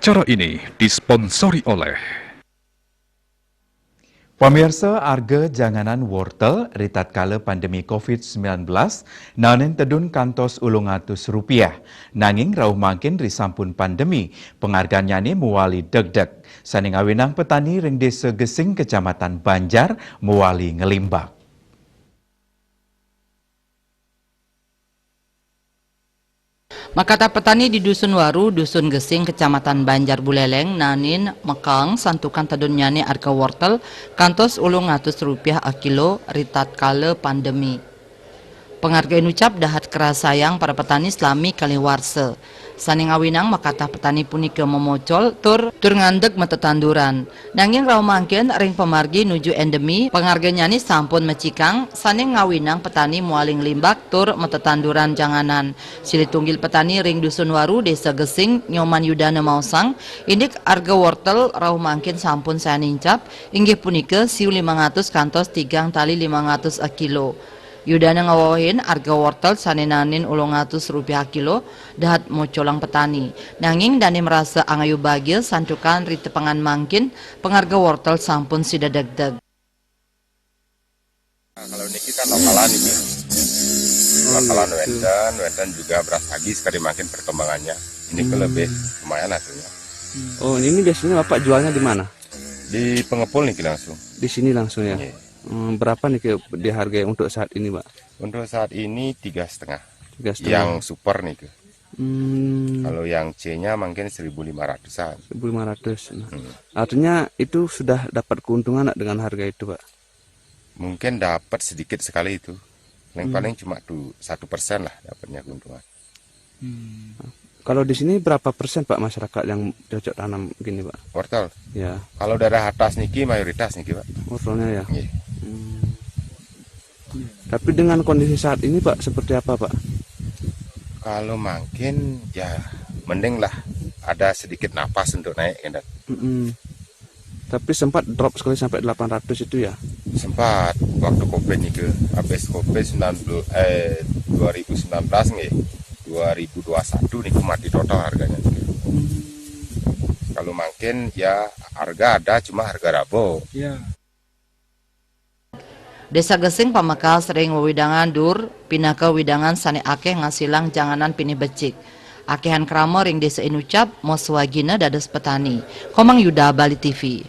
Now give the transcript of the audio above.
Acara ini disponsori oleh Pemirsa, harga janganan wortel ritat kala pandemi COVID-19 nanen tedun kantos Rp800. Nanging rauh makin risampun pandemi, penghargaannya ni muali deg-deg. Saning awinang petani ring desa Gesing Kecamatan Banjar muali ngelimbak. Makata petani di Dusun Waru, Dusun Gesing, Kecamatan Banjar Buleleng, Nanin, Mekang, santukan tedunnyane harga wortel, kantos Rp800 a kilo, ritat kala pandemi. Penghargaan ucap dahat keras sayang para petani selami kali warse. Saning awinang makata petani punika memocol tur ngandeg metetanduran. Nanging raw mangken ring pemargi nuju endemi pengharganya ni sampun mecikang saning ngawinang petani mualing limbak tur metetanduran janganan. Silitunggil petani ring Dusun Waru Desa Gesing Nyoman Yudana Mausang indik harga wortel raw mangken sampun saya nincap inggih punika siu 500 kantos tigang tali 500 a kilo. Yudana ngawahin harga wortel sanenanin Rp800 a kilo dahat mocolang petani. Nanging dani merasa angayu bahagia santukan ritepangan mangkin pengharga wortel sampun sida deg-deg. Kalau niki kan lokalan ini, lokalan Wendan juga beras lagi sekali makin perkembangannya. Ini lebih lumayan hasilnya. Oh, ini biasanya Bapak jualnya di mana? Di pengepul nih langsung. Di sini langsung ya. Iya. Berapa nih di harga untuk saat ini, Pak? Untuk saat ini 3,5. 3,5. Yang super nih. Kalau yang C-nya mungkin 1.500-an. 1.500. Artinya itu sudah dapat keuntungan dengan harga itu, Pak? Mungkin dapat sedikit sekali itu. Paling cuma 1% lah dapatnya keuntungan. Kalau di sini berapa persen Pak masyarakat yang cocok tanam gini, Pak? Wortel? Ya. Kalau daerah atas niki mayoritas niki, Pak. Wortelnya ya? Iya. Tapi dengan kondisi saat ini Pak, seperti apa Pak? Kalau makin ya mending lah ada sedikit napas untuk naik. Tapi sempat drop sekali sampai 800 itu ya? Sempat waktu COVID nih habis COVID 2019 nih 2021 nih mati total harganya. Kalau makin ya harga ada cuma harga rabo. Ya. Desa Gesing Pamekal sering wewidangan dur pindah ke widangan sane akeh ngasilang janganan pinih becik. Akehan kramo ring desa inucap moswagina dados petani. Komang Yuda Bali TV.